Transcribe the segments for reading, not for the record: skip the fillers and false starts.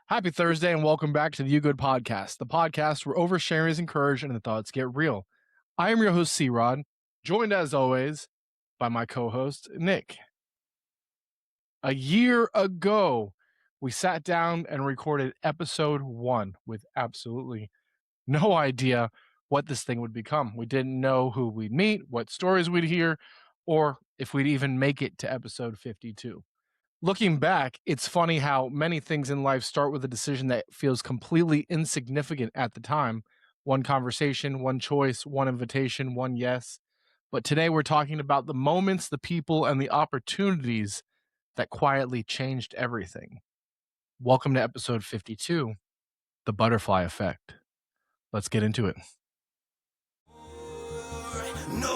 Happy Thursday and welcome back to the You Good Podcast, the podcast where oversharing is encouraged and the thoughts get real. I am your host, C-Rod, joined as always by my co-host, Nick. A year ago, we sat down and recorded episode 1 with absolutely no idea what this thing would become. We didn't know who we'd meet, what stories we'd hear, or if we'd even make it to episode 52. Looking back, it's funny how many things in life start with a decision that feels completely insignificant at the time. One conversation, one choice, one invitation, one yes. But today we're talking about the moments, the people, and the opportunities that quietly changed everything. Welcome to episode 52, The Butterfly Effect. Let's get into it. No,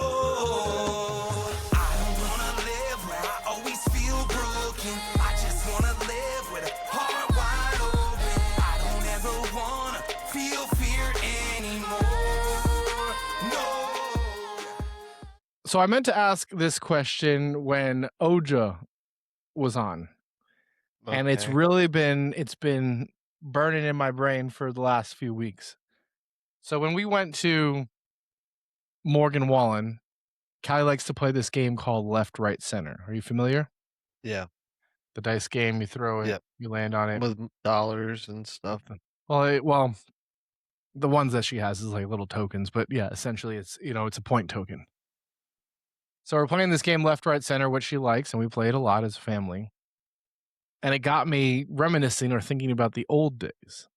I don't wanna live where I always feel broken. I just wanna live with a heart wide open. I don't ever wanna feel fear anymore. No. So I meant to ask this question when Oja was on. And it's been burning in my brain for the last few weeks. So when we went to Morgan Wallen, Callie likes to play this game called Left, Right, Center. Are you familiar? Yeah. The dice game, you throw it, Yep. you land on it. With dollars and stuff. Well, the ones that she has is like little tokens, but yeah, essentially it's a point token. So we're playing this game Left, Right, Center, which she likes, and we play it a lot as a family. And it got me reminiscing or thinking about the old days.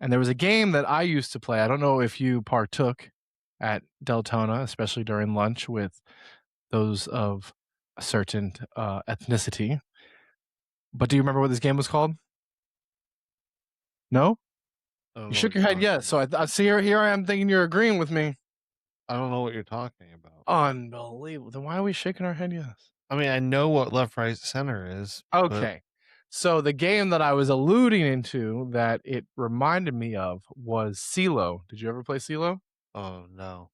And there was a game that I used to play. I don't know if you partook at Deltona, especially during lunch with those of a certain ethnicity. But do you remember what this game was called? No? You shook your head yes. So I see here I am thinking you're agreeing with me. I don't know what you're talking about. Unbelievable. Then why are we shaking our head yes? I mean, I know what left, right, center is. Okay. So the game that I was alluding into that it reminded me of was CeeLo. Did you ever play CeeLo? Oh, no.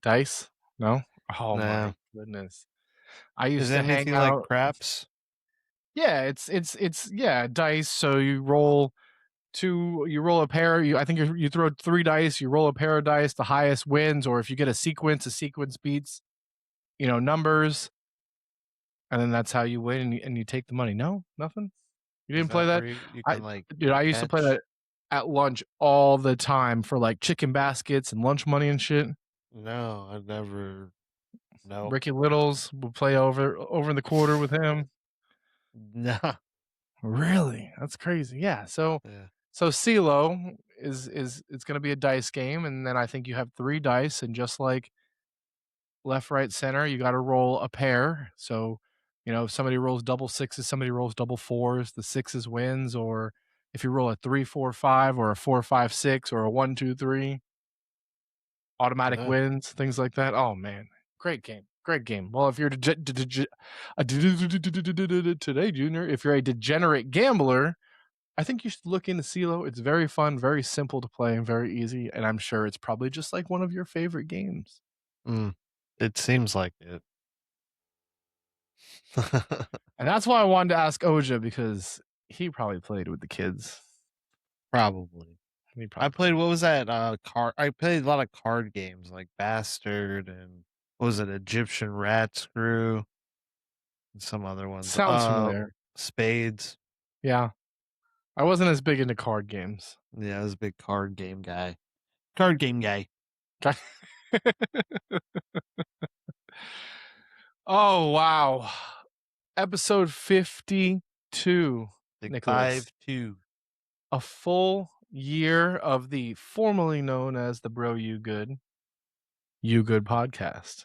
Dice? No? Oh Nah. my goodness. I used Is to it hang anything out. like craps? Yeah, it's dice. So you roll a pair. I think you throw 3 dice, you roll a pair of dice, the highest wins, or if you get a sequence beats, numbers, and then that's how you win and you take the money. No, nothing. You didn't play that? You can I used to play that at lunch all the time for like chicken baskets and lunch money and shit. No, I've never. No. Ricky Littles would play over in the quarter with him. Nah. Really? That's crazy. Yeah. So CeeLo is it's going to be a dice game, and then I think you have 3 dice, and just like left, right, center, you got to roll a pair. So, if somebody rolls double sixes, somebody rolls double fours, the sixes wins, or if you roll a 3, 4, 5, or a 4, 5, 6, or a 1, 2, 3, automatic wins, things like that. Oh man, great game. Great game. Well, if you're today, Junior, if you're a degenerate gambler, I think you should look into CeeLo. It's very fun, very simple to play, and very easy. And I'm sure it's probably just like one of your favorite games. It seems like it. And that's why I wanted to ask Oja, because he probably played with the kids. Probably. I played, what was that? I played a lot of card games like Bastard and what was it? Egyptian Rat Screw and some other ones. Sounds familiar. Spades. Yeah. I wasn't as big into card games. Yeah, I was a big card game guy. Card game guy. Oh, wow. Episode 52. Nicholas. 5-2. A full year of the formerly known as the Bro You Good podcast.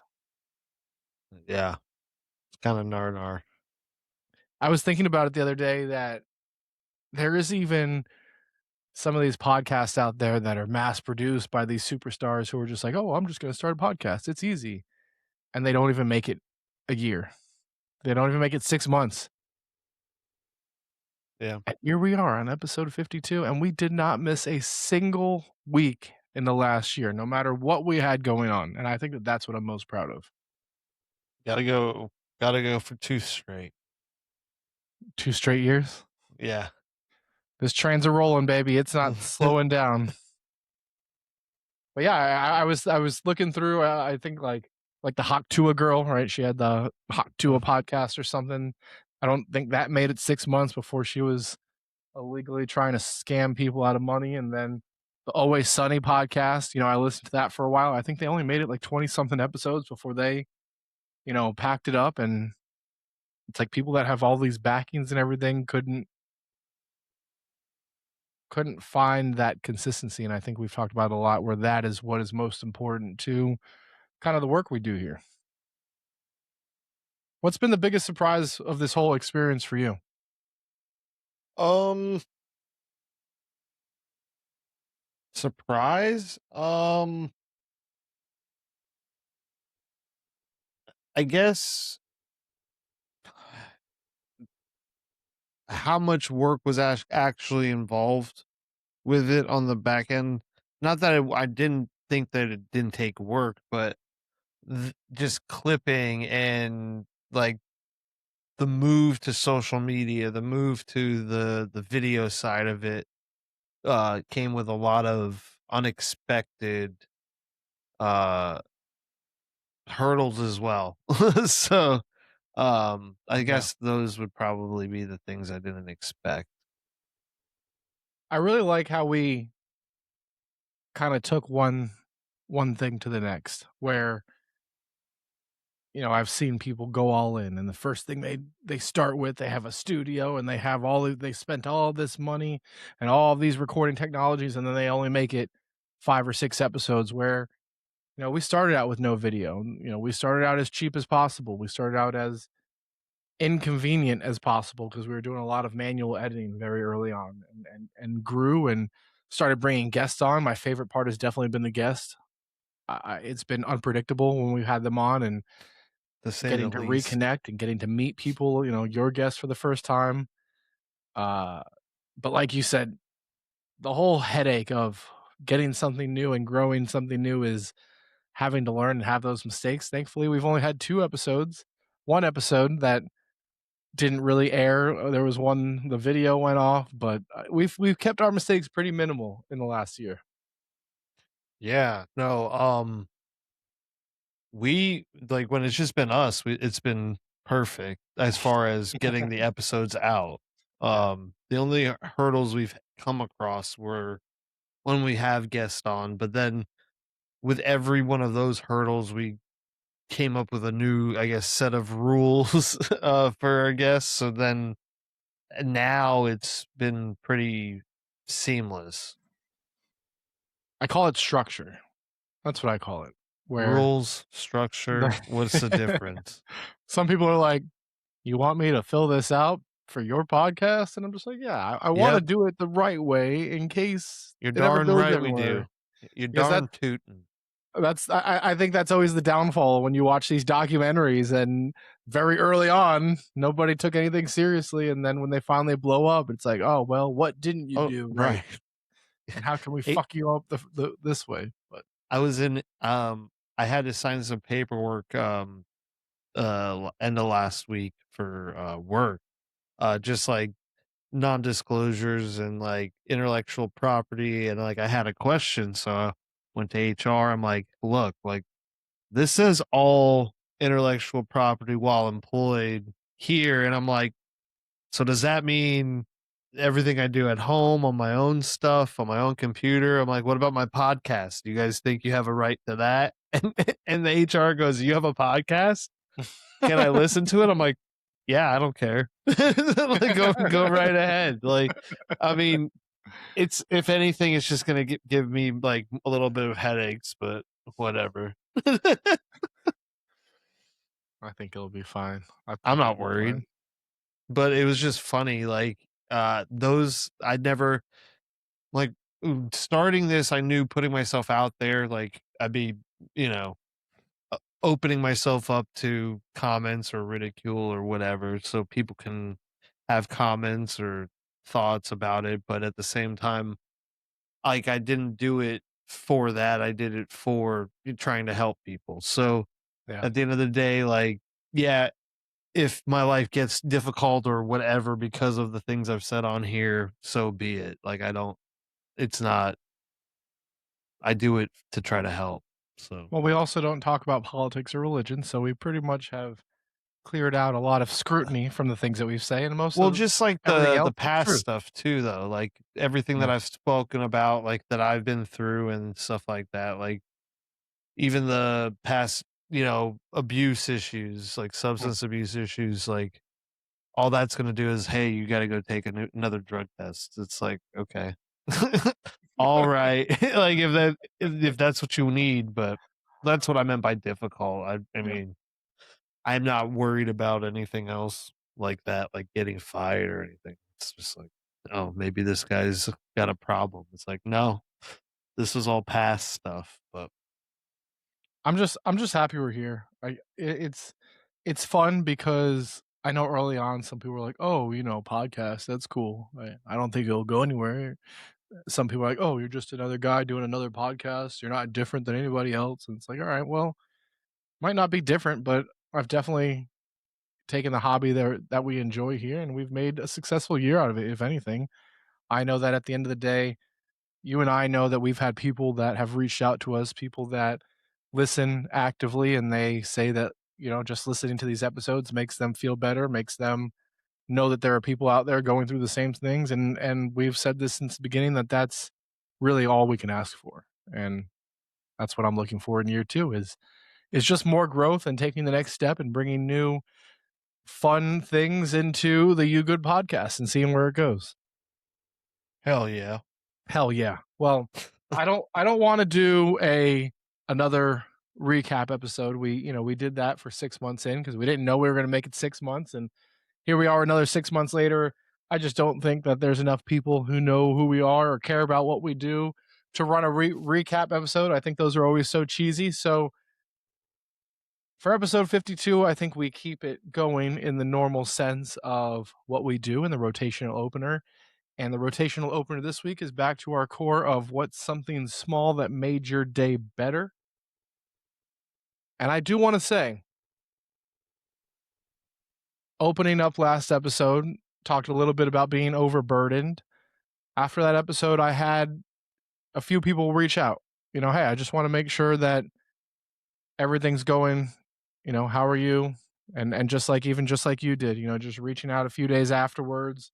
Yeah. It's kind of nar. I was thinking about it the other day that there is even some of these podcasts out there that are mass produced by these superstars who are just like, oh, I'm just going to start a podcast. It's easy. And they don't even make it a year. They don't even make it 6 months. Yeah. And here we are on episode 52, and we did not miss a single week in the last year, no matter what we had going on. And I think that that's what I'm most proud of. Gotta go for 2 straight. 2 straight years? Yeah. This trains are rolling, baby. It's not slowing down. But yeah, I was looking through. I think like the Hawk Tua girl, right? She had the Hawk Tua podcast or something. I don't think that made it 6 months before she was illegally trying to scam people out of money. And then the Always Sunny podcast, I listened to that for a while. I think they only made it like 20 something episodes before they, packed it up. And it's like people that have all these backings and everything couldn't find that consistency. And I think we've talked about it a lot where that is what is most important to kind of the work we do here. What's been the biggest surprise of this whole experience for you? Surprise? I guess how much work was actually involved with it on the back end. Not that I didn't think that it didn't take work, but just clipping and like the move to social media, the move to the video side of it, came with a lot of unexpected uh hurdles as well. So I Yeah. guess those would probably be the things I didn't expect. I really like how we kind of took one thing to the next where I've seen people go all in and the first thing they start with, they have a studio and they spent all this money and all these recording technologies, and then they only make it 5 or 6 episodes where we started out with no video. We started out as cheap as possible. We started out as inconvenient as possible because we were doing a lot of manual editing very early on, and grew and started bringing guests on. My favorite part has definitely been the guest. It's been unpredictable when we've had them on, and To say the getting to least. reconnect and getting to meet people, your guests for the first time. Uh, but like you said, the whole headache of getting something new and growing something new is having to learn and have those mistakes. Thankfully, we've only had 2 episodes. One episode that didn't really air. There was one, the video went off, but we've kept our mistakes pretty minimal in the last year. Yeah. No, we like when it's just been us, it's been perfect as far as getting the episodes out. Yeah. The only hurdles we've come across were when we have guests on, but then with every one of those hurdles, we came up with a new, I guess, set of rules for our guests. So then now it's been pretty seamless. I call it structure. That's what I call it. Where Rules, structure, what's the difference? some people are like, "You want me to fill this out for your podcast?" And I'm just like, "Yeah, I want to Yep, do it the right way in case you're it ever darn goes right we do. anywhere." You're Because darn tootin'. I think that's always the downfall when you watch these documentaries, and very early on nobody took anything seriously, and then when they finally blow up, it's like, oh well, what didn't you Oh, do right, right. and how can we It fuck you up this way? But I was in, I had to sign some paperwork, end of last week for, work, just like non-disclosures and like intellectual property, and like I had a question, so I went to HR. I'm like, look, like this says all intellectual property while employed here, and I'm like, so does that mean everything I do at home on my own stuff on my own computer? I'm like, what about my podcast? Do you guys think you have a right to that? And the HR goes, you have a podcast? Can I listen to it? I'm like, yeah, I don't care. Like, go right ahead. Like, I mean, it's if anything, it's just gonna give me like a little bit of headaches, but whatever. I think it'll be fine. I I'm think it'll not be worried. fine. But it was just funny, like those I'd never like starting this. I knew putting myself out there, like I'd be, you know, opening myself up to comments or ridicule or whatever, so people can have comments or thoughts about it. But at the same time, like I didn't do it for that. I did it for trying to help people. So Yeah. at the end of the day, like, yeah, if my life gets difficult or whatever because of the things I've said on here, so be it. Like I don't it's not I do it to try to help. So Well, we also don't talk about politics or religion, so we pretty much have cleared out a lot of scrutiny from the things that we say, and most well, of just like everything the else is past truth. stuff too though, like everything that Yeah. I've spoken about, like that I've been through and stuff like that, like even the past, abuse issues, like Mm. substance abuse issues, like all that's gonna do is, "Hey, you gotta go take another drug test." It's like, "Okay. Alright." Like, if that's what you need, but that's what I meant by difficult. I Yeah. mean, I'm not worried about anything else like that, like getting fired or anything. It's just like, "Oh, maybe this guy's got a problem." It's like, "No, this is all past stuff," but I'm just happy we're here. It's fun because I know early on some people were like, "Oh, podcast, that's cool. I don't think it'll go anywhere." Some people are like, "Oh, you're just another guy doing another podcast. You're not different than anybody else." And it's like, "All right, well, might not be different, but I've definitely taken the hobby there that we enjoy here and we've made a successful year out of it, if anything." I know that at the end of the day, you and I know that we've had people that have reached out to us, people that listen actively, and they say that, just listening to these episodes makes them feel better, makes them know that there are people out there going through the same things. And we've said this since the beginning that that's really all we can ask for. And that's what I'm looking for in year two is just more growth and taking the next step and bringing new fun things into the You Good podcast and seeing where it goes. hell yeah. Hell yeah. Well, I don't wanna do another recap episode. We did that for 6 months in because we didn't know we were gonna make it 6 months, and here we are another 6 months later. I just don't think that there's enough people who know who we are or care about what we do to run a recap episode. I think those are always so cheesy. So, for episode 52, I think we keep it going in the normal sense of what we do in the rotational opener. And the rotational opener this week is back to our core of what's something small that made your day better. And I do want to say, opening up last episode, talked a little bit about being overburdened. After that episode, I had a few people reach out. Hey, I just want to make sure that everything's going, how are you? And just like even just like you did, just reaching out a few days afterwards.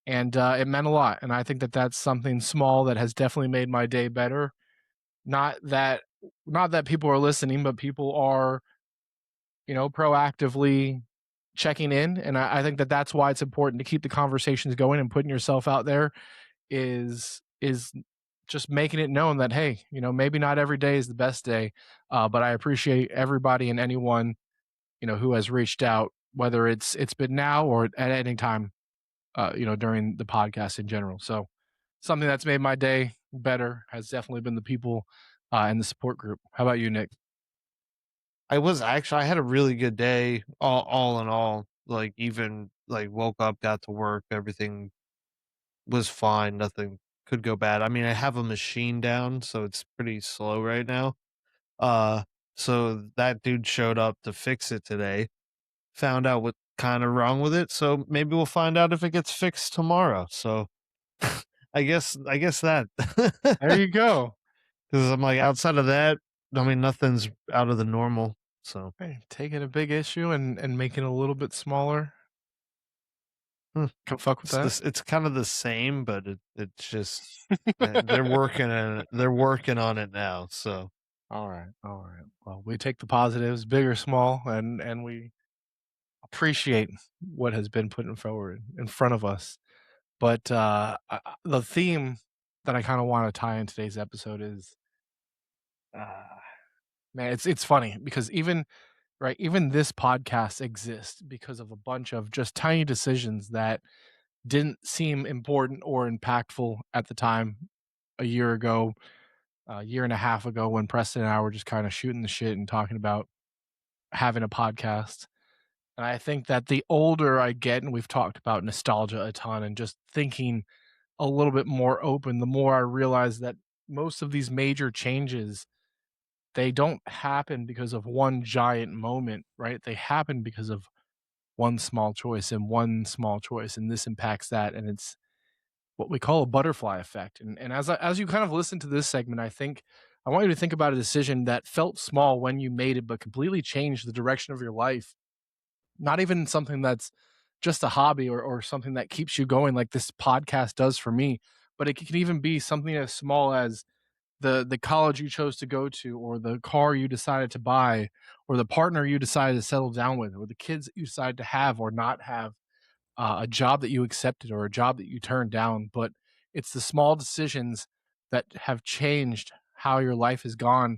And it meant a lot. And I think that that's something small that has definitely made my day better. Not that not that people are listening, but people are, proactively checking in, and I think that that's why it's important to keep the conversations going and putting yourself out there is just making it known that, hey, maybe not every day is the best day, but I appreciate everybody and anyone, who has reached out, whether it's been now or at any time, during the podcast in general. So something that's made my day better has definitely been the people in the support group. How about you, Nick? I had a really good day, all in all. Like even like woke up, got to work, everything was fine, nothing could go bad. I mean, I have a machine down, so it's pretty slow right now. Uh so that dude showed up to fix it today. Found out what kind of wrong with it, so maybe we'll find out if it gets fixed tomorrow. So I guess that. There you go. 'Cause I'm like, I outside of that, I mean, nothing's out of the normal, so, Hey, taking a big issue and making it a little bit smaller. hmm, Can fuck with that. it's kinda the same, but it's just, they're working on it now, so All right, all right. Well, we take the positives, big or small, and we appreciate what has been put in front of us. But the theme that I kind of want to tie in today's episode is, uh, man, it's funny because even this podcast exists because of a bunch of just tiny decisions that didn't seem important or impactful at the time a year ago, a year and a half ago when Preston and I were just kind of shooting the shit and talking about having a podcast. And I think that the older I get, and we've talked about nostalgia a ton and just thinking a little bit more open, the more I realize that most of these major changes, they don't happen because of one giant moment, right? They happen because of one small choice and one small choice, and this impacts that, and it's what we call a butterfly effect. And as you kind of listen to this segment, I think I want you to think about a decision that felt small when you made it, but completely changed the direction of your life. Not even something that's just a hobby or something that keeps you going like this podcast does for me, but it can even be something as small as the college you chose to go to, or the car you decided to buy, or the partner you decided to settle down with, or the kids that you decided to have or not have, a job that you accepted or a job that you turned down. But it's the small decisions that have changed how your life has gone.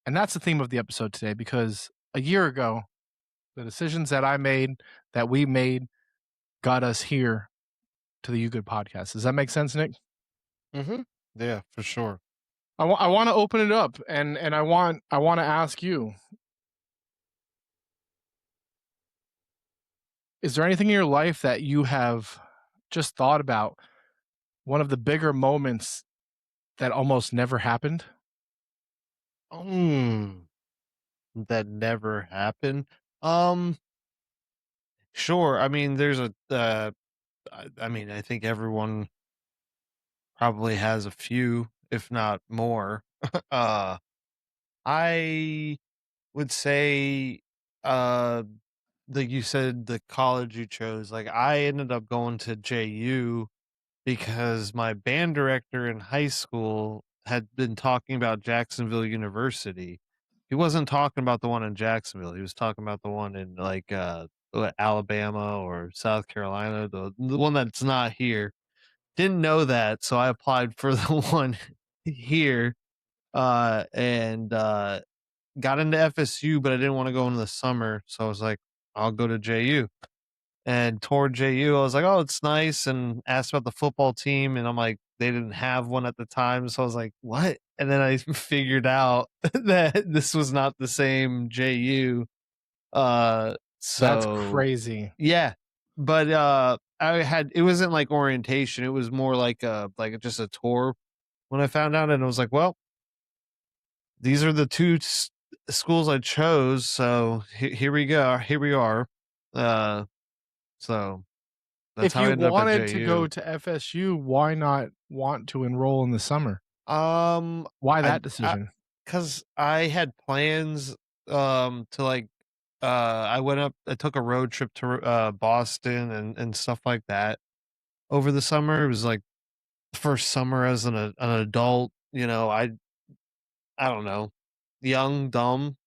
And that's the theme of the episode today, because a year ago, the decisions that I made, that we made, got us here to the You Good podcast. Does that make sense, Nick? Mm-hmm. Yeah, for sure. I want to open it up, and I want to ask you, is there anything in your life that you have just thought about, one of the bigger moments that almost never happened? That never happened. Um, sure. I mean, there's a. I mean, I think everyone probably has a few, if not more. uh, I would say, uh, like you said, the college you chose. Like, I ended up going to JU because my band director in high school had been talking about Jacksonville University. He wasn't talking about the one in Jacksonville. He was talking about the one in like Alabama or South Carolina, the one that's not here. Didn't know that, so I applied for the one here and got into FSU, but I didn't want to go in the summer, so I was like, I'll go to JU. And toward JU, I was like, "Oh, it's nice," and asked about the football team, and I'm like, they didn't have one at the time, so I was like, "What?" And then I figured out that this was not the same JU. That's So crazy. yeah, but I had it wasn't like orientation; it was more like just a tour when I found out, and I was like, "Well, these are the two schools I chose, so here we go. Here we are." Uh, so that's If how I you ended up at wanted to go JU. to FSU, why not want to enroll in the summer? Um, Why I that decision? because I had plans, to like, I went up, I took a road trip to Boston and stuff like that over the summer. It was like the first summer as an adult. You know, I don't know, young, dumb.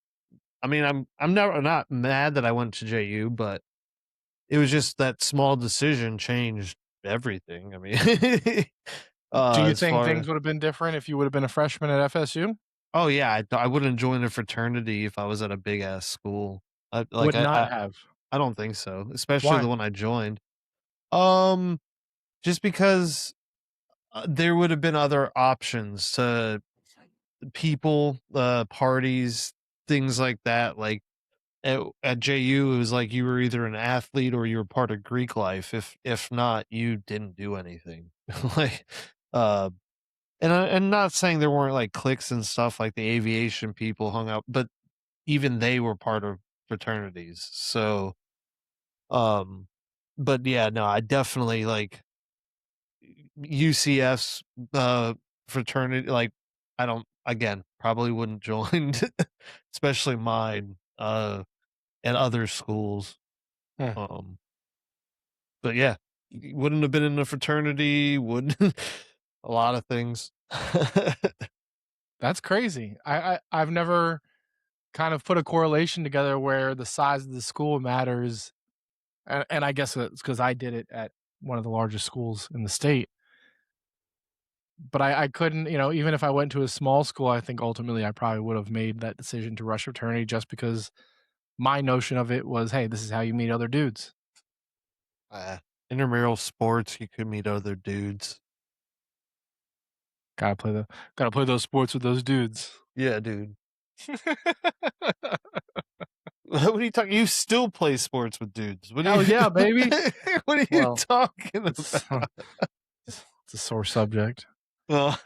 I mean, I'm never not mad that I went to JU, but it was just that small decision changed everything. I mean, Do you as think far things would have been different if you would have been a freshman at FSU? Oh yeah, I wouldn't join a fraternity if I was at a big ass school. I like Would not I have. I don't think so, especially the Why? one I joined. Um, just because there would have been other options to people, parties, things like that. Like at JU, it was like you were either an athlete or you were part of Greek life. If not, you didn't do anything. like, uh, and not saying there weren't like cliques and stuff like the aviation people hung out, but even they were part of fraternities. So, um, but yeah, no, I definitely like UCF's fraternity. Like, I don't, again, probably wouldn't join, especially mine, and other schools. Hmm, Um, but yeah, wouldn't have been in a fraternity, wouldn't a lot of things. that's crazy. I've never kind of put a correlation together where the size of the school matters, and I guess it's because I did it at one of the largest schools in the state. But I couldn't, even if I went to a small school, I think ultimately I probably would have made that decision to rush fraternity just because my notion of it was, hey, this is how you meet other dudes. uh, Intramural sports, you could meet other dudes. Gotta play those sports with those dudes. Yeah, dude. What are you talking? You still play sports with dudes. What are Hell you? yeah, baby. What are you Well, talking it's, about? it's a sore subject. Oh,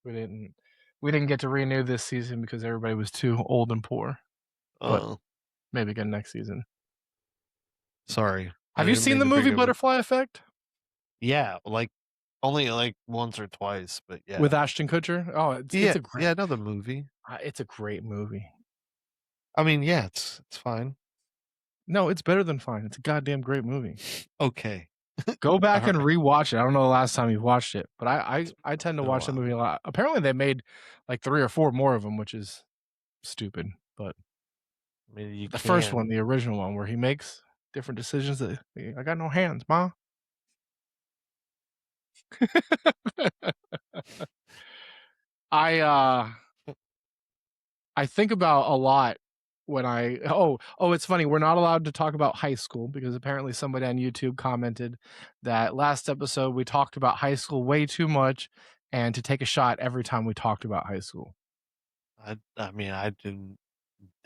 We didn't get to renew this season because everybody was too old and poor. But oh. Maybe again next season. Sorry, I Have you didn't seen mean the to movie bring up. Butterfly Effect Yeah, like only like once or twice, but with yeah. Ashton Kutcher? Oh, Yeah, yeah, I know the movie. it's a great movie. I mean, yeah, it's fine. No, it's better than fine. It's a goddamn great movie. Okay. Go back and Alright. rewatch it. I don't know the last time you've watched it, but I It's tend to been a watch the while. movie a lot. Apparently, they made like 3 or 4 more of them, which is stupid. But I mean, you the first can't. one, the original one, where he makes different decisions that I got no hands, ma. I I think about a lot when it's funny, we're not allowed to talk about high school because apparently somebody on YouTube commented that last episode we talked about high school way too much and to take a shot every time we talked about high school. I mean, I didn't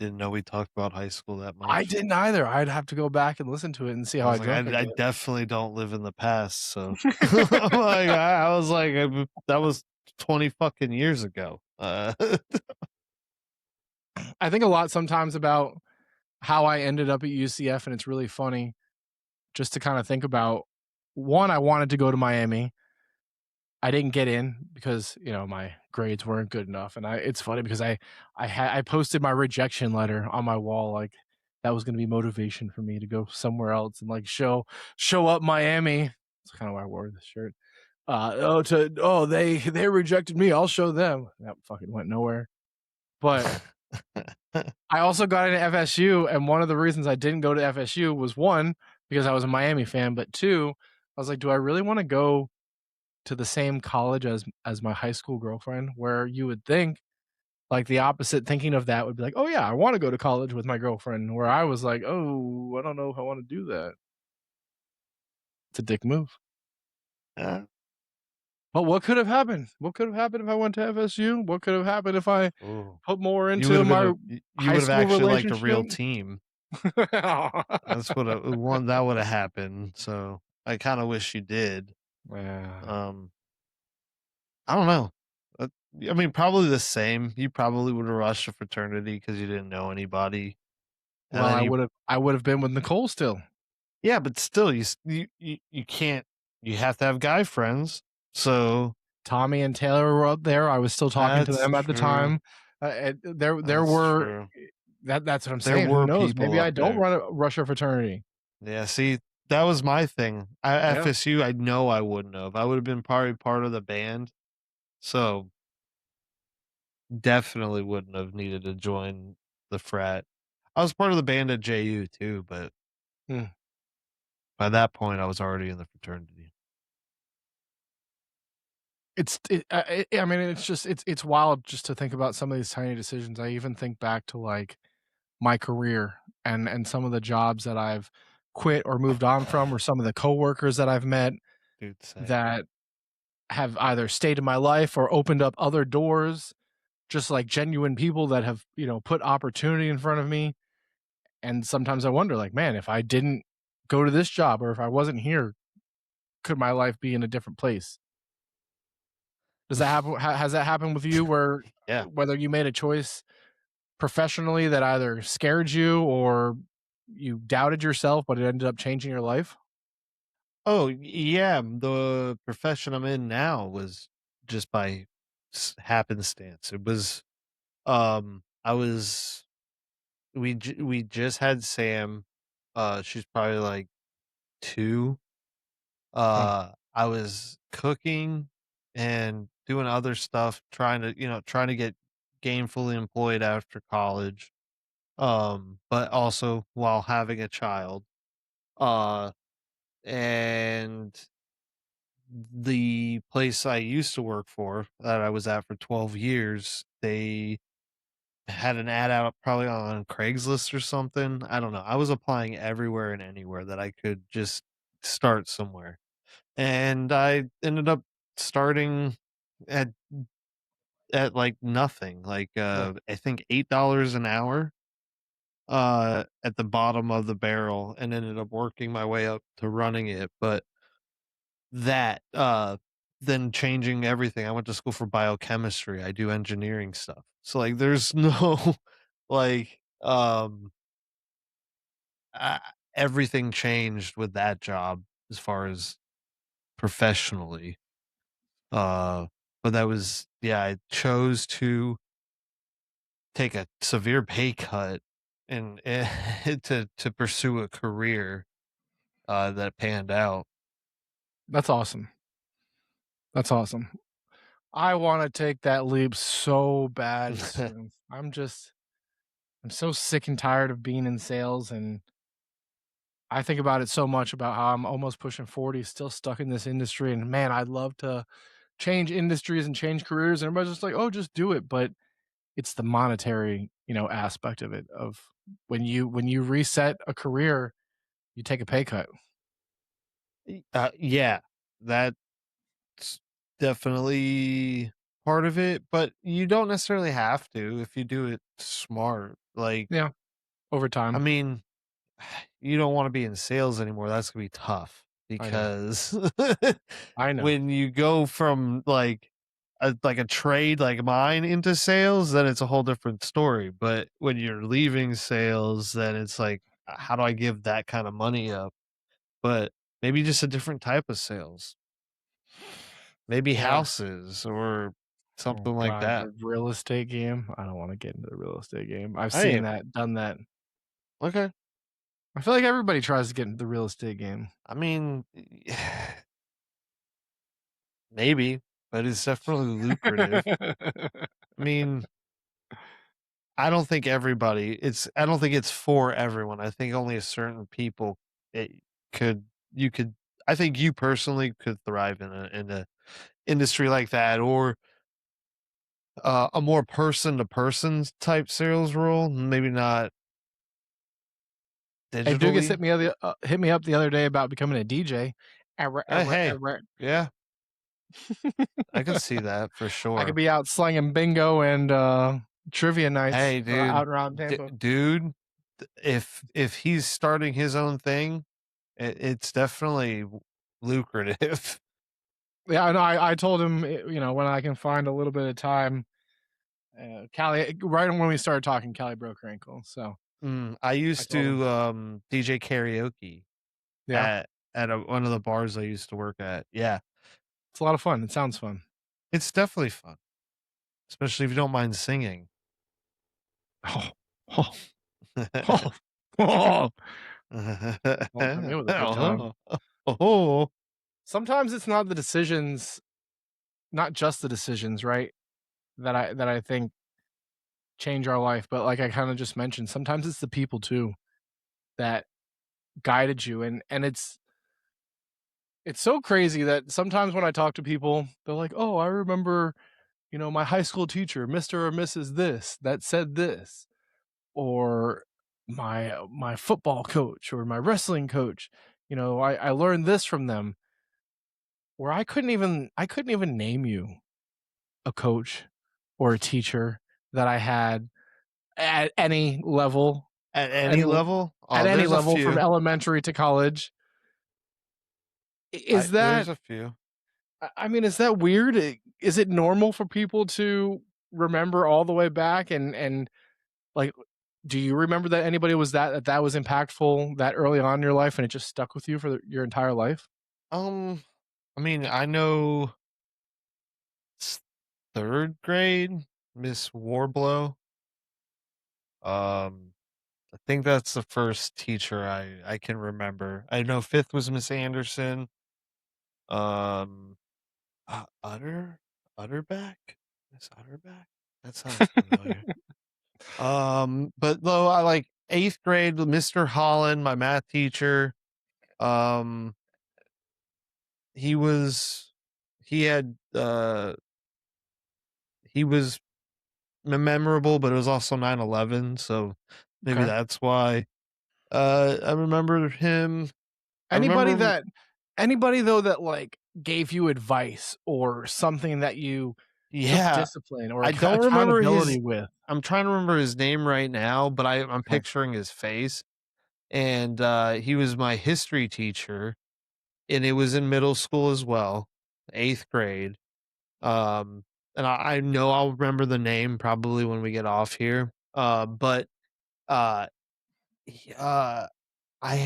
know we talked about high school that I much. didn't either. I'd have to go back and listen to it and see I how I was like, drunk I I get. definitely don't live in the past, so like, I was like, that was 20 fucking years ago. I think a lot sometimes about how I ended up at UCF, and it's really funny just to kind of think about. One, I wanted to go to Miami. I didn't get in because, my grades weren't good enough, and it's funny because I posted my rejection letter on my wall, like, that was gonna be motivation for me to go somewhere else and, like, show up Miami. That's kinda why I wore this shirt. They rejected me, I'll show them. That fucking went nowhere. But I also got into FSU, and one of the reasons I didn't go to FSU was, 1, because I was a Miami fan, but 2, I was like, "Do I really wanna go to the same college as my high school girlfriend?" Where you would think, like, the opposite thinking of that would be like, "Oh, yeah, I wanna go to college with my girlfriend," where I was like, "Oh, I don't know if I wanna do that." It's a dick move. Uh, But what could have happened? What could have happened if I went to FSU? What could have happened if I ooh. put more You would into have been my you high would have school actually liked a relationship? real team. That's what one that would have happened. So I kind of wish you did. Yeah. Um, I don't know. Uh, I mean, probably the same. You probably would have rushed a fraternity because you didn't know anybody, and Well, then you. I would've been with Nicole still. Yeah, but still, you can't. You have to have guy friends. So Tommy and Taylor were up there. I was still talking to that's them at the true. time. And there That's were true. that's what I'm There saying. Who were knows? people Maybe I up don't there. run a rush a fraternity. Yeah, see, that was my thing. Yeah. FSU, I know I wouldn't have. I would have been probably part of the band, so definitely wouldn't have needed to join the frat. I was part of the band at JU too, but Hmm. by that point, I was already in the fraternity. I mean, it's just it's wild just to think about some of these tiny decisions. I even think back to, like, my career and some of the jobs that I've quit or moved on from, or some of the coworkers that I've met Dude, same. that have either stayed in my life or opened up other doors, just like genuine people that have, put opportunity in front of me. And sometimes I wonder, like, man, if I didn't go to this job or if I wasn't here, could my life be in a different place? Does that happen? Has that happened with you where Yeah. whether you made a choice professionally that either scared you or you doubted yourself, but it ended up changing your life? Oh, yeah. The profession I'm in now was just by happenstance. It was, I was, we just had Sam. She's probably like 2. Hmm. I was cooking and doing other stuff, trying to get gainfully employed after college. But also while having a child. Uh, and the place I used to work for that I was at for 12 years, they had an ad out probably on Craigslist or something. I don't know. I was applying everywhere and anywhere that I could just start somewhere. And I ended up starting at like nothing, like, Yeah. I think $8 an hour, at the bottom of the barrel, and ended up working my way up to running it, but that, then changing everything. I went to school for biochemistry, I do engineering stuff. So, like, there's no, like, uh, everything changed with that job as far as professionally. Uh, but that was yeah, I chose to take a severe pay cut and to pursue a career that panned out. That's awesome. That's awesome. I wanna take that leap so bad soon. I'm so sick and tired of being in sales, and I think about it so much about how I'm almost pushing 40, still stuck in this industry, and man, I'd love to change industries and change careers, and everybody's just like, "Oh, just do it," but it's the monetary, aspect of it, of when you reset a career, you take a pay cut. Yeah, that's definitely part of it, but you don't necessarily have to if you do it smart. Like, Yeah, over I time. mean, you don't want to be in sales anymore. That's gonna be tough I know. because I know. when you go from like a trade like mine into sales, then it's a whole different story. But when you're leaving sales, then it's like, how do I give that kind of money up? But maybe just a different type of sales, maybe Yeah. houses or Oh something like god, that. the real estate game? I don't wanna get into the real estate game. I've seen Hey, that, done that. okay. I feel like everybody tries to get into the real estate game. I mean, maybe, but it's definitely lucrative. I mean, I don't think it's for everyone. I think only a certain people it could you could I think you personally could thrive in a industry like that or a more person to person type sales role, maybe not Hey, Dugas digitally. hit me up the other day about becoming a DJ. Error, error, Hey, error. yeah, I could see that for I could sure. be out slanging bingo and, trivia nights, Hey, out dude, around Tampa. dude, if he's starting his own thing, it's definitely lucrative. Yeah, I know, I told him, when I can find a little bit of time, Callie right when we started talking, Callie broke her ankle, so I I used told him. to, DJ karaoke Yeah, at one of the bars I used to work at. Yeah, it's a lot of fun, it sounds fun. it's definitely fun, especially if you don't mind singing. Oh, oh, oh, oh, don't put me with a good time. Oh, oh, Sometimes it's not the decisions, not just the decisions, right, that I think change our life, but like I kinda just mentioned, sometimes it's the people too that guided you, and it's so crazy that sometimes when I talk to people, they're like, "Oh, I remember, my high school teacher, Mr. or Mrs. this, that said this," or my football coach or my wrestling coach, I learned this from them, where I couldn't even name you a coach or a teacher that I had at any level, at any any level? at Oh, any there's a level from few. elementary to college. Is There's that a few. I mean, is that weird? Is it normal for people to remember all the way back and, like, do you remember that anybody was that was impactful that early on in your life and it just stuck with you for your entire life? Um, I mean, I know s 3rd grade, Miss Warblow. Um, I think that's the first teacher I can remember. I know 5th was Miss Anderson. Um, Utter Utterback? Miss Utterback? That sounds familiar. But though I like 8th grade, Mr. Holland, my math teacher. Um, he was he had he was memorable, but it was also 9/11, so maybe Okay. that's why. I remember him. I Anybody remember that anybody though that, like, gave you advice or something that you took yeah, discipline or I don't remember accountability his with? I'm trying to remember his name right now, but I'm Okay. picturing his face, and, he was my history teacher, and it was in middle school as well, 8th grade, um, and I know I'll remember the name probably when we get off here, but, uh, I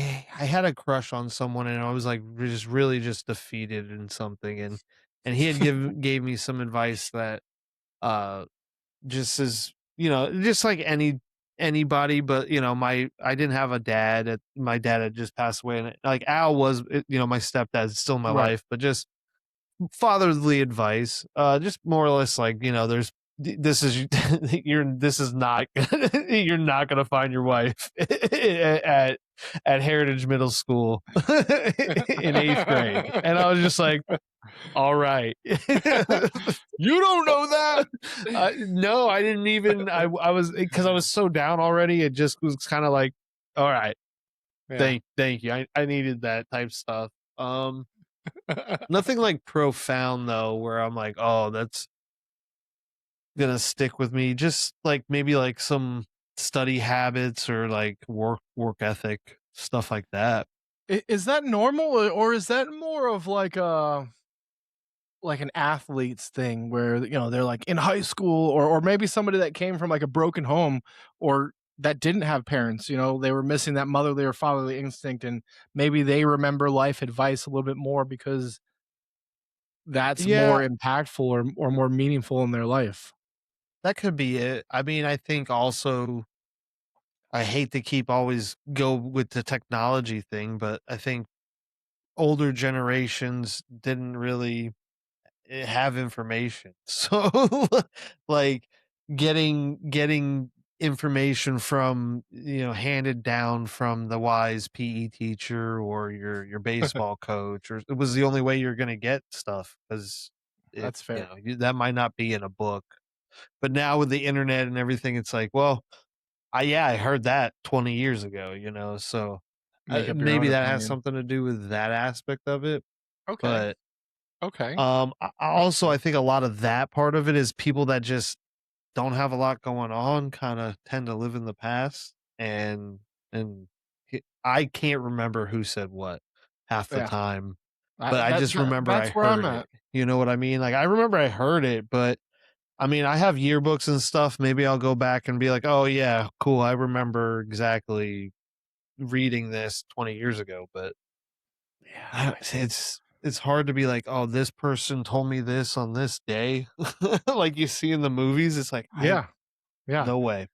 had a crush on someone and I was like just really just defeated in something, and he had gave me some advice that uh just as just like anybody, but my I didn't have a dad. My dad had just passed away, and like Al was, my stepdad's still in my Right. life, but just fatherly advice, just more or less like, this is this is not you're not gonna find your wife at Heritage Middle School in 8th grade, and I was just like, all right. You don't know that. No, I didn't even. I was because I was so down already. It just was kind of like, all right, Yeah. thank you. I needed that type stuff. Nothing like profound though, where I'm like, oh, that's gonna stick with me. Just like maybe like some study habits or like work ethic stuff like that. Is that normal, or is that more of like an athlete's thing where, they're like in high school, or maybe somebody that came from like a broken home, or that didn't have parents, they were missing that motherly or fatherly instinct, and maybe they remember life advice a little bit more because that's more Yeah, impactful or more meaningful in their life. that could be it. I mean, I think also I hate to keep always go with the technology thing, but I think older generations didn't really have information. So like getting information from, handed down from the wise PE teacher or your baseball coach, or it was the only way you're going to get stuff, cuz it, That's fair. that might not be in a book. But now with the internet and everything, it's like, well, I heard that 20 years ago, so Make up your maybe own that has opinion. something to do with that aspect of it. Okay. But Okay. also I think a lot of that part of it is people that just don't have a lot going on, kind of tend to live in the past, and I can't remember who said what half the Yeah. time, but I That's just remember I that's where I'm heard at. it. You know what I mean? Like I remember I heard it, but I mean, I have yearbooks and stuff. Maybe I'll go back and be like, "Oh yeah, cool. I remember exactly reading this 20 years ago." But Yeah. it's hard to be like, "Oh, this person told me this on this day," like you see in the movies. It's like, I Yeah. Yeah. no way.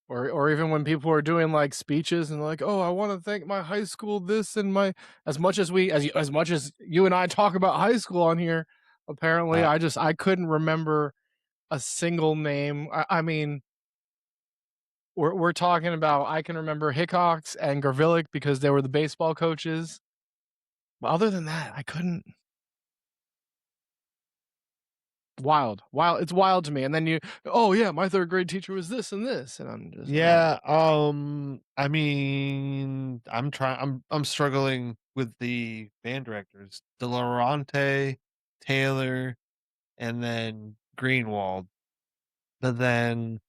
Or even when people are doing like speeches and like, "Oh, I want to thank my high school this and my," as much as as much as you and I talk about high school on here, apparently Uh, I couldn't remember a single name. I mean, we're talking about, I can remember Hickox and Gravilic because they were the baseball coaches. But other than that, I couldn't. Wild. Wild. It's wild to me. And then "Oh yeah, my 3rd grade teacher was this and this." And I'm just, oh. yeah. I mean, I'm struggling with the band directors, DeLaurente, Taylor, and then Greenwald. But then,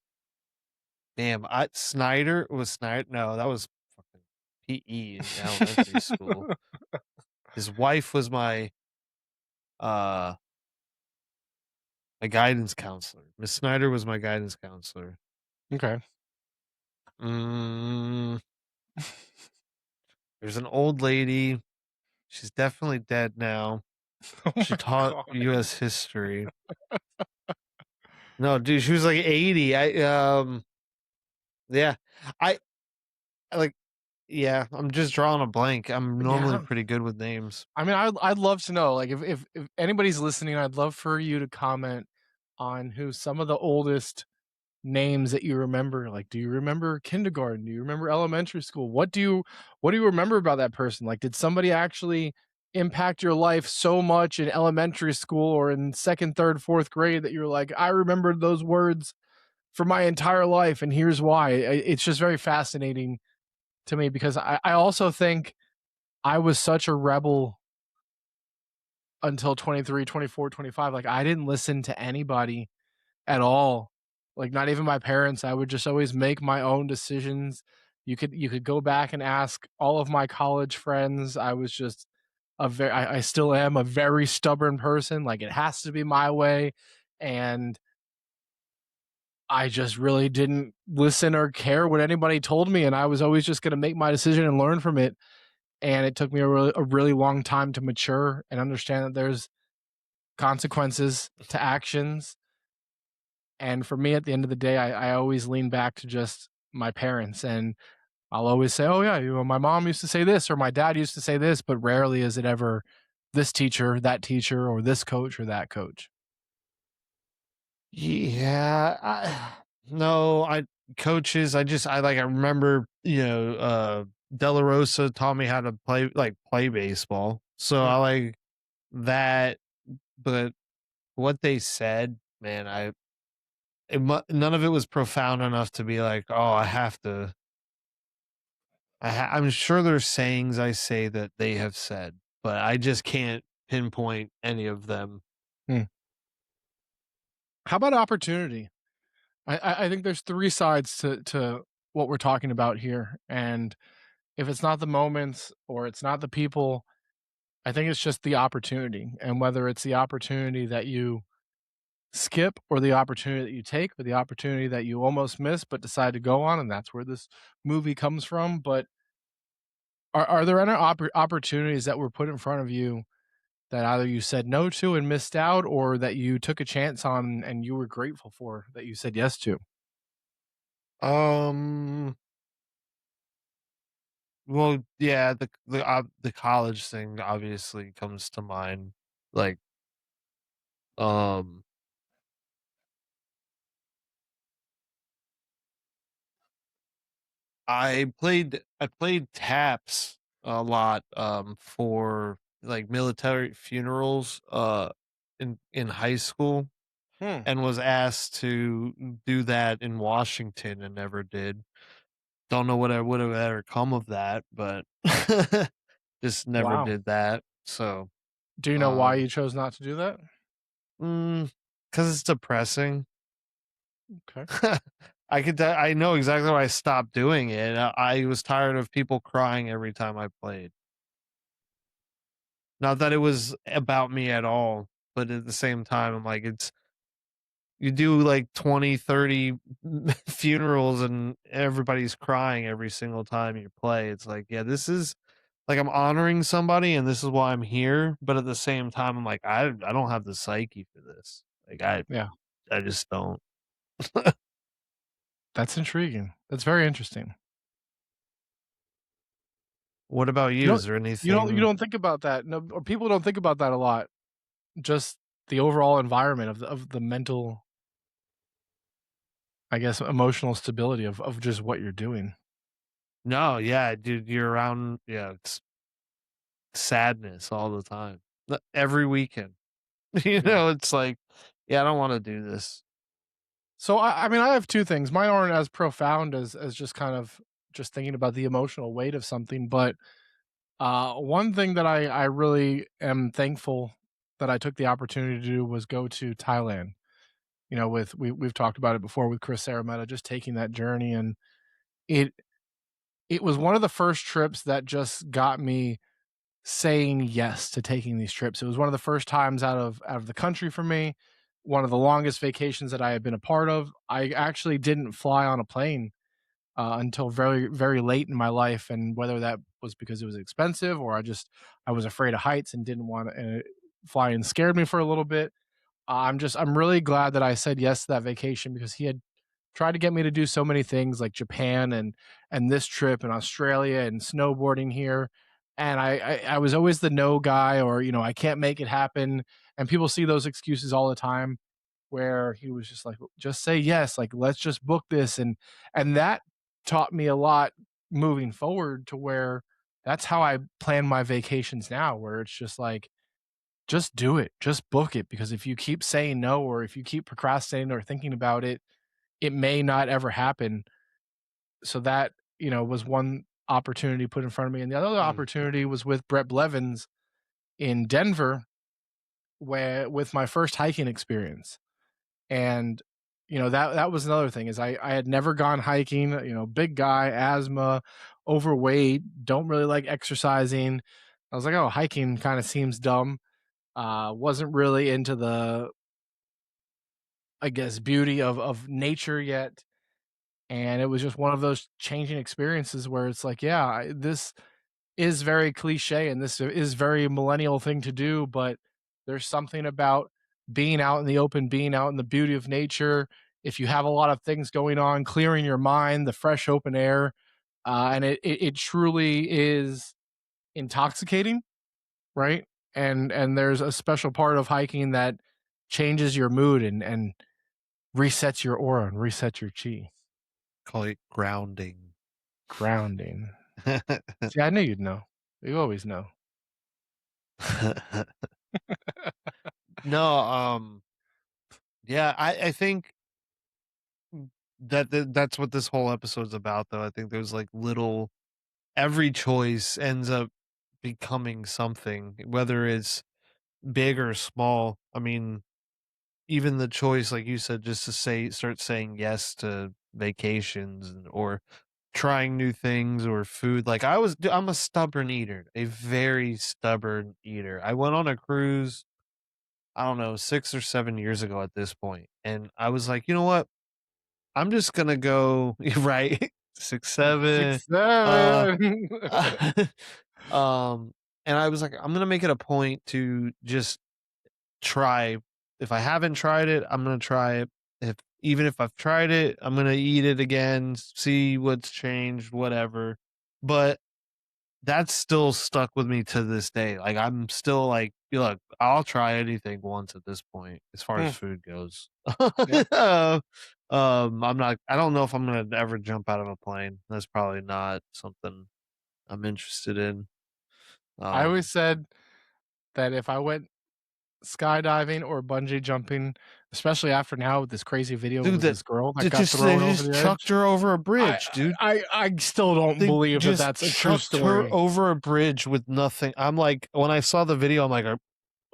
damn, I Snyder was Snyder. No, that was fucking PE in elementary school. His wife was uh my guidance counselor. Miss Snyder was my guidance counselor. Okay. Mm, there's an old lady. She's definitely dead now. Oh She my taught god. U.S. history. No, dude, she was like 80. Yeah, I like. Yeah, I'm just drawing a blank. I'm normally Yeah. pretty good with names. I mean, I'd love to know, like, if anybody's listening, I'd love for you to comment on who some of the oldest names that you remember. Like, do you remember kindergarten? Do you remember elementary school? What do you remember about that person? Like, did somebody actually impact your life so much in elementary school or in 2nd, 3rd, 4th grade that you're like, I remembered those words for my entire life, and here's why. It's just very fascinating to me because I also think I was such a rebel until 23, 24, 25. Like, I didn't listen to anybody at all. Like, not even my parents. I would just always make my own decisions. You could go back and ask all of my college friends. I was just I still am a very stubborn person. Like, it has to be my way. And I just really didn't listen or care what anybody told me, and I was always just gonna make my decision and learn from it, and it took me a really long time to mature and understand that there's consequences to actions, and for me, at the end of the day, I always lean back to just my parents, and I'll always say, "Oh, yeah, my mom used to say this, or my dad used to say this," but rarely is it ever this teacher, or this coach, or that coach. Yeah, no, I coaches, I remember, De La Rosa taught me how to play baseball. So I Mm, like that, but what they said, man, none of it was profound enough to be like, "Oh, I have to." I'm sure there's sayings I say that they have said, but I just can't pinpoint any of them. mm. How about opportunity? I think there's 3 sides to what we're talking about here, and if it's not the moments or it's not the people, I think it's just the opportunity, and whether it's the opportunity that you skip or the opportunity that you take or the opportunity that you almost miss but decide to go on, and that's where this movie comes from, but are there any opportunities that were put in front of you that either you said no to and missed out or that you took a chance on and you were grateful for that you said yes to? Um, well, yeah, the college thing obviously comes to mind. Like, um, I played taps a lot for like military funerals in high school, Hmm, and was asked to do that in Washington and never did. Don't know what I would have ever come of that, but just never wow. did that. So, Do you know why um, you chose not to do that? mm, because it's depressing. Okay. I know exactly why I stopped doing it. I was tired of people crying every time I played. Not that it was about me at all, but at the same time, I'm like, it's you do like 20, 30 funerals and everybody's crying every single time you play. It's like, yeah, this is like I'm honoring somebody and this is why I'm here. But at the same time, I'm like, I don't have the psyche for this. Like Yeah, I just don't. that's intriguing. That's very interesting. What about You you? don't Is there you anything? don't think about that. No, or people don't think about that a lot. Just the overall environment of the mental, I guess, emotional stability of just what you're doing. No, yeah, dude, you're around, yeah, it's sadness all the time. Every weekend. Yeah. It's like, yeah, I don't want to do this. So I mean, I have 2 things. Mine aren't as profound as just kind of just thinking about the emotional weight of something, but, one thing that I really am thankful that I took the opportunity to do was go to Thailand. With we've talked about it before with Chris Arameta, just taking that journey, and it it was one of the first trips that just got me saying yes to taking these trips. It was one of the first times out of the country for me, one of the longest vacations that I had been a part of. I actually didn't fly on a plane until very very late in my life, and whether that was because it was expensive or I was afraid of heights and didn't want to. Flying scared me for a little bit. I'm really glad that I said yes to that vacation because he had tried to get me to do so many things like Japan and this trip and Australia and snowboarding here. And I was always the no guy, or I can't make it happen. And people see those excuses all the time where he was just like, just say yes, like let's just book this. And that taught me a lot moving forward to where that's how I plan my vacations now, where it's just like just do it. Just book it, because if you keep saying no or if you keep procrastinating or thinking about it, it may not ever happen. So that, was one opportunity put in front of me. And the other Mm. opportunity was with Brett Blevins in Denver, where with my first hiking experience. And that was another thing is I had never gone hiking, big guy, asthma, overweight, don't really like exercising. I was like, oh, hiking kind of seems dumb. Wasn't really into the I guess, beauty of nature yet. And it was just one of those changing experiences where it's like, yeah, this is very cliche and this is very millennial thing to do, but there's something about being out in the open, being out in the beauty of nature. If you have a lot of things going on, clearing your mind, the fresh open air, and it truly is intoxicating, right? And there's a special part of hiking that changes your mood and resets your aura and resets your chi. Call it grounding. Grounding. See, I knew you'd know. You always know. No, yeah, I think that's what this whole episode's about, though. I think there's like little every choice ends up becoming something, whether it's big or small. I mean, even the choice, like you said, just to start saying yes to vacations or trying new things or food. Like I'm a stubborn eater, a very stubborn eater. I went on a cruise, I don't know, 6 or 7 years ago at this point, and I was like, you know what? I'm just gonna go right 6, 7. Six, Uh, 7. um, and I was like, I'm gonna make it a point to just try. If I haven't tried it, I'm gonna try it. Even if I've tried it, I'm gonna eat it again, see what's changed, whatever. But that's still stuck with me to this day. Like I'm still like, look, I'll try anything once at this point, as far as Hmm, food goes. yeah. I'm not. I don't know if I'm gonna ever jump out of a plane. That's probably not something I'm interested in. I always Um, said that if I went skydiving or bungee jumping, especially after now with this crazy video dude, with that this girl that they got just they thrown over just the chucked edge, her over a I bridge, dude. I still don't They believe that just that's a true chucked her story. over a bridge with nothing. I'm like, when I saw the video, I'm like,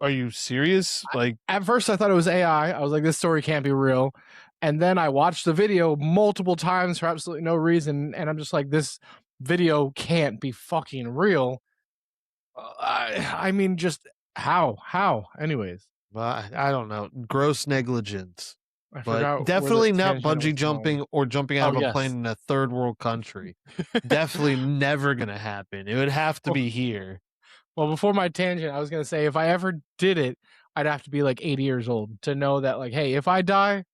are you serious? Like, At first, I thought it was AI. I was like, this story can't be real. And then I watched the video multiple times for absolutely no reason, and I'm just like, this video can't be fucking real. I mean, just how? How? Anyways, I don't know, gross negligence, I but forgot where definitely this not tangent bungee was going. jumping or jumping out Oh of a plane yes. in a third world country. Definitely never gonna happen. It would have to Well, be here. well, before my tangent, I was gonna say if I ever did it, I'd have to be like 80 years old to know that, like, hey, if I die,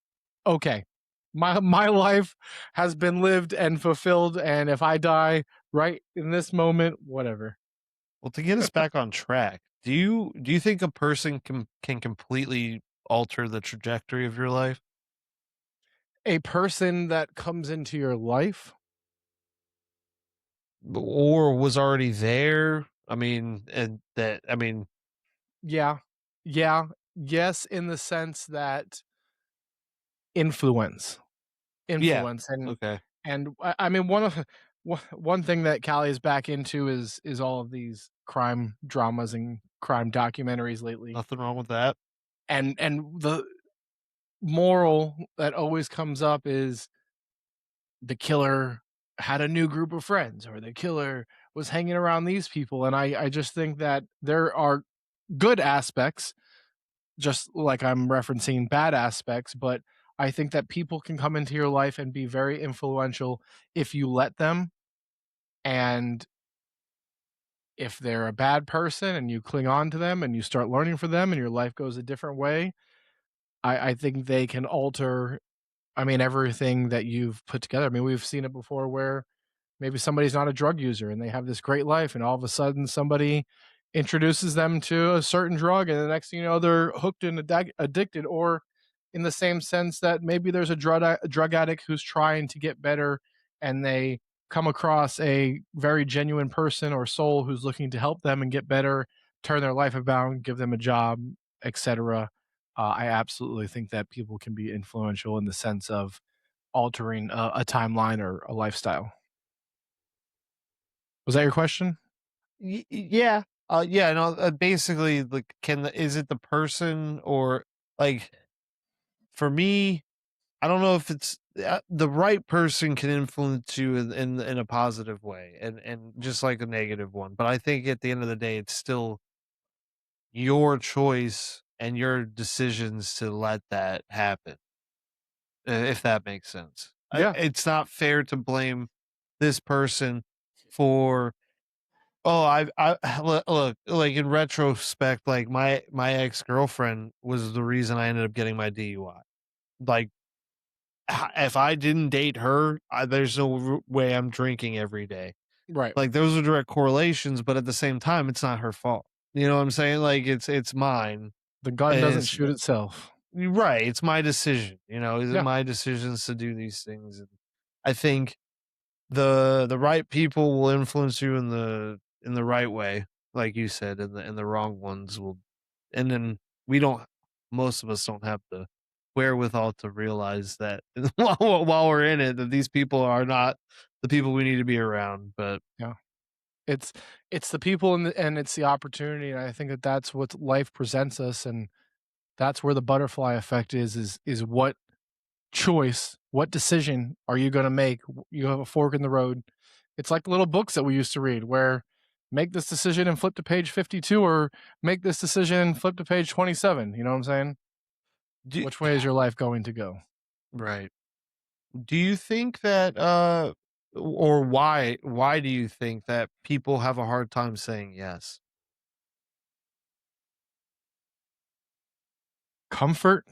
okay, my life has been lived and fulfilled, and if I die right in this moment, whatever. Well, to get us back on track, do you think a person can completely alter the trajectory of your life? A person that comes into your life, Or was already there? I mean, and that I mean, yeah, yeah, yes, in the sense that influence, yeah. influence, Okay. and I mean one thing that Callie is back into is all of these crime dramas and crime documentaries lately, Nothing wrong with that. and the moral that always comes up is the killer had a new group of friends or the killer was hanging around these people, and I just think that there are good aspects just like I'm referencing bad aspects, but I think that people can come into your life and be very influential if you let them. And if they're a bad person and you cling on to them and you start learning from them and your life goes a different way, I think they can alter, I mean, everything that you've put together. I mean, we've seen it before where maybe somebody's not a drug user and they have this great life, and all of a sudden somebody introduces them to a certain drug, and the next thing you know, they're hooked and addicted. Or in the same sense that maybe there's a drug addict who's trying to get better, and they come across a very genuine person or soul who's looking to help them and get better, turn their life about, give them a job, etc. I absolutely think that people can be influential in the sense of altering a timeline or a lifestyle. Was that your question? Yeah. Yeah, no, basically, like, is it the person or like for me, I don't know if it's the right person can influence you in a positive way and just like a negative one. But I think at the end of the day, it's still your choice and your decisions to let that happen. if that makes sense. Yeah, It's not fair to blame this person for, oh, look, like in retrospect, like my ex-girlfriend was the reason I ended up getting my DUI. Like, if I didn't date her, there's no way I'm drinking every day. right. Like, those are direct correlations, but at the same time, it's not her fault. You know what I'm saying? Like, it's mine. The gun And doesn't it's shoot itself. right. It's my decision. Is it Yeah, my decisions to do these things? And I think the right people will influence you in the right way, like you said, and the wrong ones will. And then we don't. Most of us don't have the wherewithal to realize that while we're in it, that these people are not the people we need to be around. But yeah. It's it's the people and it's the opportunity, and I think that that's what life presents us, and that's where the butterfly effect is what choice, what decision are you gonna make? You have a fork in the road. It's like little books that we used to read where make this decision and flip to page 52 or make this decision and flip to page 27, you know what I'm saying? do, Which way is your life going to go? right. Do you think that or why do you think that people have a hard time saying yes? Comfort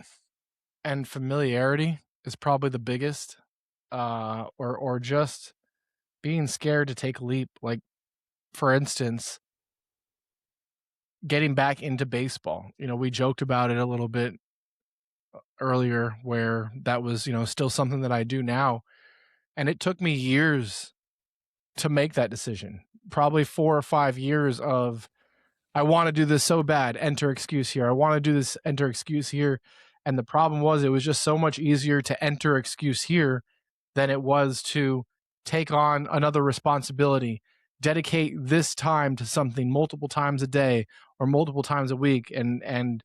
and familiarity is probably the biggest, or just being scared to take a leap. Like, for instance, getting back into baseball. We joked about it a little bit earlier where that was, still something that I do now. And it took me years to make that decision. Probably 4 or 5 years of I want to do this so bad, enter excuse here. I want to do this, enter excuse here. And the problem was it was just so much easier to enter excuse here than it was to take on another responsibility, dedicate this time to something multiple times a day or multiple times a week, and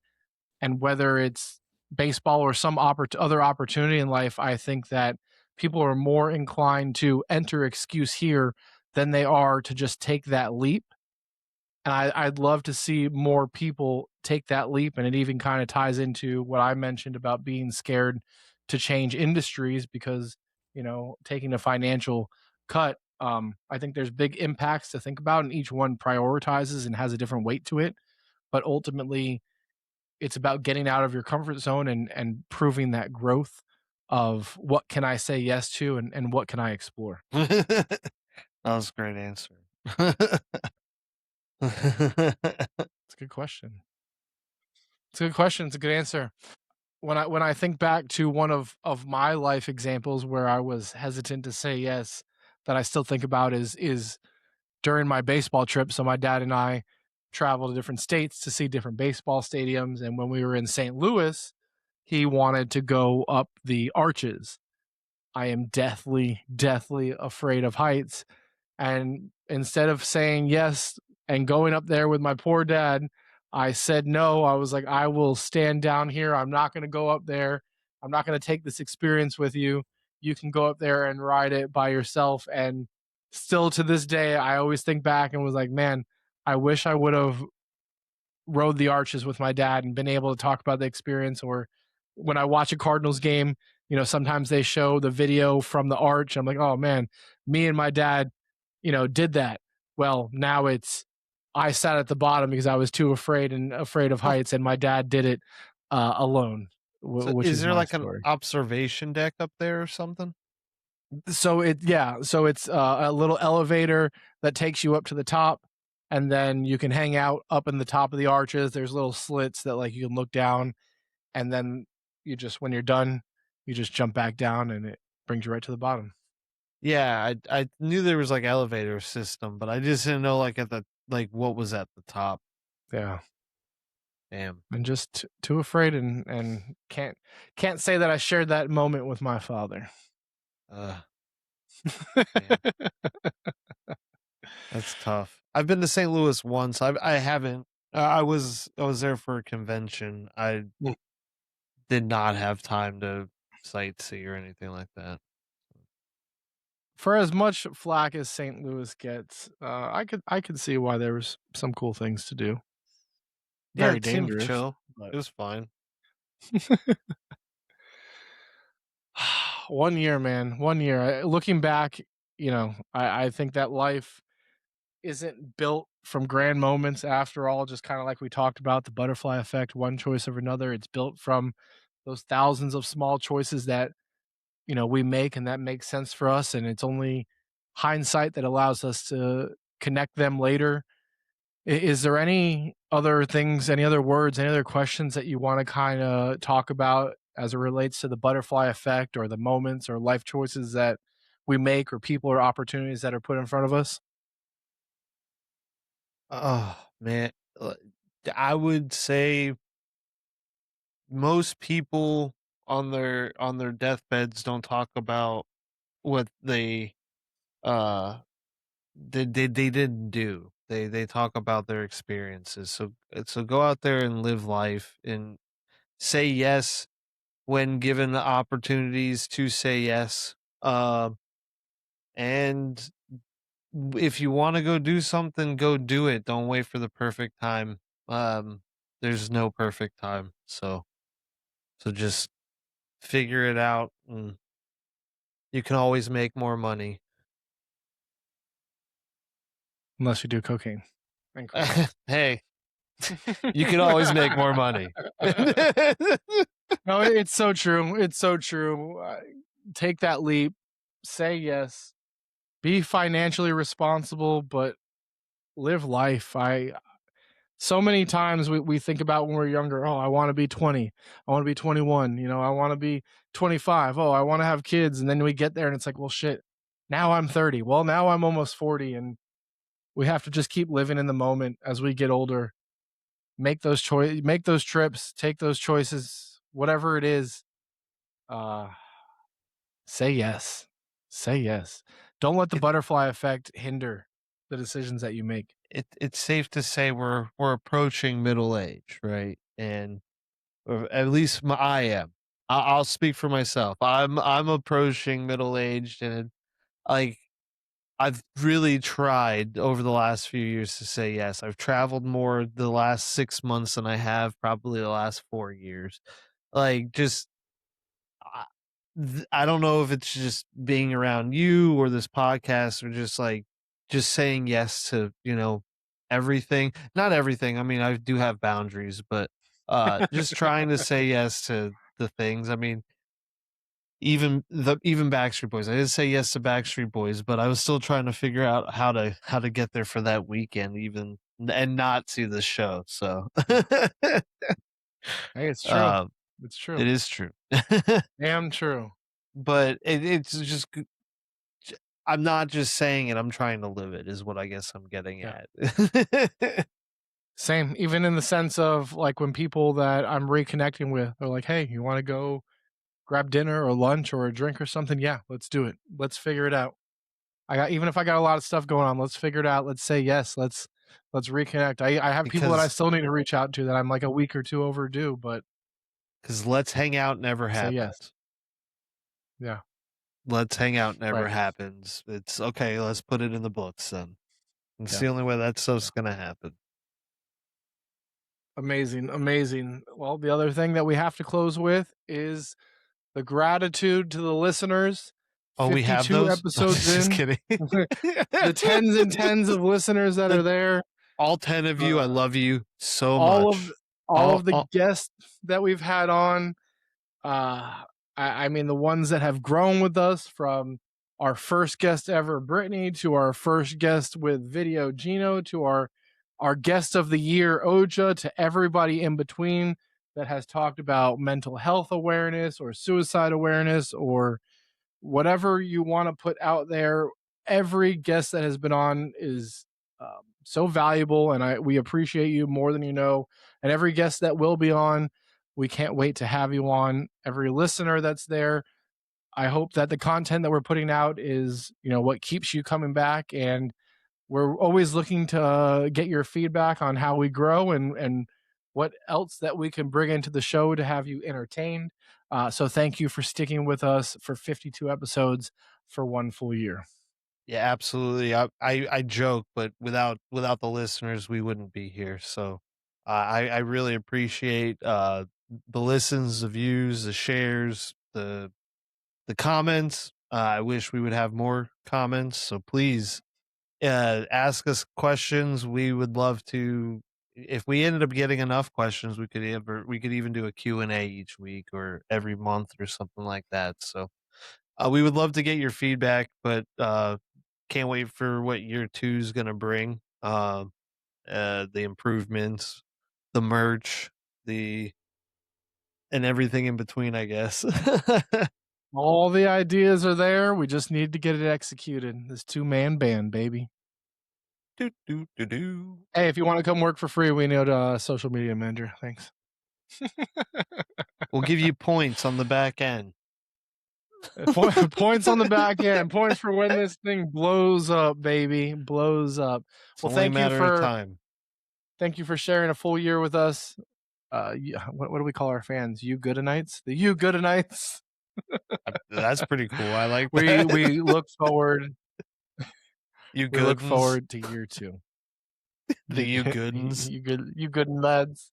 whether it's baseball or some other opportunity in life, I think that people are more inclined to enter excuse here than they are to just take that leap. And I'd love to see more people take that leap. And it even kind of ties into what I mentioned about being scared to change industries because, taking a financial cut. I think there's big impacts to think about, and each one prioritizes and has a different weight to it. But ultimately, it's about getting out of your comfort zone and proving that growth of what can I say yes to and what can I explore. That was a great answer. It's a good question. It's a good question. It's a good answer. When I think back to one of my life examples where I was hesitant to say yes, that I still think about is during my baseball trip. So my dad and I traveled to different states to see different baseball stadiums, and when we were in St. Louis, he wanted to go up the arches. I am deathly, deathly afraid of heights. And instead of saying yes and going up there with my poor dad, I said no. I was like, I will stand down here. I'm not going to go up there. I'm not going to take this experience with you. You can go up there and ride it by yourself. And still to this day, I always think back and was like, man, I wish I would have rode the arches with my dad and been able to talk about the experience. Or when I watch a Cardinals game, sometimes they show the video from the arch. I'm like, oh man, me and my dad, did that. Well, now it's I sat at the bottom because I was too afraid of Oh, heights, and my dad did it alone, so which is is there my like an story. observation deck up there or something? So it's a little elevator that takes you up to the top, and then you can hang out up in the top of the arches. There's little slits that like you can look down, and then you just when you're done, you just jump back down, and it brings you right to the bottom. Yeah, I knew there was like elevator system, but I just didn't know like at the like what was at the top. Yeah, Damn. and just too afraid, and can't say that I shared that moment with my father. Uh, damn. That's tough. I've been to St. Louis once. I haven't. I was there for a convention. I did not have time to sightsee or anything like that. For as much flack as St. Louis gets, I could see why there was some cool things to do. Yeah, Very it seemed dangerous, chill. but It was fine. 1 year, man, 1 year. Looking back, I think that life isn't built from grand moments after all, just kinda like we talked about, the butterfly effect, one choice over another. It's built from those thousands of small choices that, we make and that makes sense for us, and it's only hindsight that allows us to connect them later. Is there any other things, any other words, any other questions that you wanna kinda talk about as it relates to the butterfly effect or the moments or life choices that we make or people or opportunities that are put in front of us? Oh, man. uh, I would say most people on their deathbeds don't talk about what uh they didn't do. They talk about their experiences. So go out there and live life and say yes when given the opportunities to say yes. And if you want to go do something, go do it. Don't wait for the perfect time. There's no perfect time. So just figure it out, and you can always make more money. Unless you do cocaine and crack. Hey, you can always make more money. No, it's so true, it's so true. Take that leap, say yes, be financially responsible, but live life. I So many times we think about when we're younger, "Oh, I wanna be 20. I wanna be 21," "I wanna be 25. Oh, I wanna have kids," and then we get there and it's like, "Well, shit, now I'm 30. Well, now I'm almost 40," and we have to just keep living in the moment as we get older. Make those trips, take those choices, whatever it is, uh, say yes. Say yes. Don't let the it, butterfly effect hinder the decisions that you make. it's safe to say we're approaching middle age, right? And or at least I am. I'll speak for myself. I'm approaching middle aged, and like I've really tried over the last few years to say yes. I've traveled more the last 6 months than I have probably the last 4 years. Like, just I, I don't know if it's just being around you or this podcast or just like just saying yes to everything. Not everything. I mean, I do have boundaries, but just trying to say yes to the things. I mean, even Backstreet Boys. I didn't say yes to Backstreet Boys, but I was still trying to figure out how to get there for that weekend even and not see the show. So Hey, it's true. um It's true. it is true. Damn true. But it's just I'm not just saying it, I'm trying to live it is what I guess I'm getting Yeah. at. Same, even in the sense of, like, when people that I'm reconnecting with are like, "Hey, you wanna go grab dinner or lunch or a drink or something? Yeah, let's do it. Let's figure it out. Even if I got a lot of stuff going on, let's figure it out. Let's say yes. Let's reconnect." I have people that I because still need to reach out to that I'm, like, a week or 2 overdue, but because let's hang out never say yes. happens. Yeah, Let's hang out never right. happens. It's okay, let's put it in the books then. It's Yeah, the only way that yeah. stuff's gonna happen. Amazing, amazing. Well, the other thing that we have to close with is the gratitude to the listeners. Oh, we have 52 those? episodes Just in, kidding. the tens and tens of listeners that are The there, all 10 of you, I uh, love you so all of much. all All of the all guests that we've had on. Uh, I mean, the ones that have grown with us, from our first guest ever, Brittany, to our first guest with Video Gino, to our guest of the year, Oja, to everybody in between that has talked about mental health awareness or suicide awareness or whatever you want to put out there. Every guest that has been on is so valuable, and we appreciate you more than you know. And every guest that will be on, we can't wait to have you on. Every listener that's there, I hope that the content that we're putting out is, what keeps you coming back. And we're always looking to get your feedback on how we grow and what else that we can bring into the show to have you entertained. So thank you for sticking with us for 52 episodes for one full year. Yeah, absolutely. I joke, but without the listeners, we wouldn't be here. So, I really appreciate, the listens, the views, the shares, The comments, I wish we would have more comments. So please ask us questions. We would love to. If we ended up getting enough questions, we could even do a Q&A each week or every month or something like that. So we would love to get your feedback, but can't wait for what year two is going to bring. The improvements, the merch, the and everything in between, I guess. All the ideas are there. We just need to get it executed. This 2-man band, baby. Do, do, do, do. Hey, if you want to come work for free, we need a social media manager. Thanks. We'll give you points on the back end. Points on the back end. Points for when this thing blows up, baby. Blows up. It's Well, only a thank you matter of for time. thank you for sharing a full year with us. What do we call our fans? You Goodenites? The You Goodenites. That's pretty cool. I like We that. we look forward. You We look goodens. forward to year two. The you goodens. You good lads.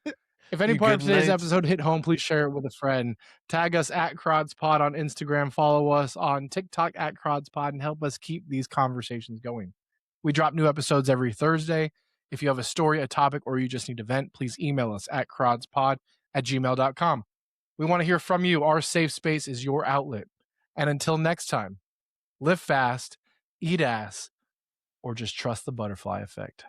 If any You part of good today's nights. episode hit home, please share it with a friend. Tag us at CrodsPod on Instagram. Follow us on TikTok at CrodsPod and help us keep these conversations going. We drop new episodes every Thursday. If you have a story, a topic, or you just need to vent, please email us at crodspod@gmail.com. We want to hear from you. Our safe space is your outlet. And until next time, live fast, eat ass, or just trust the butterfly effect.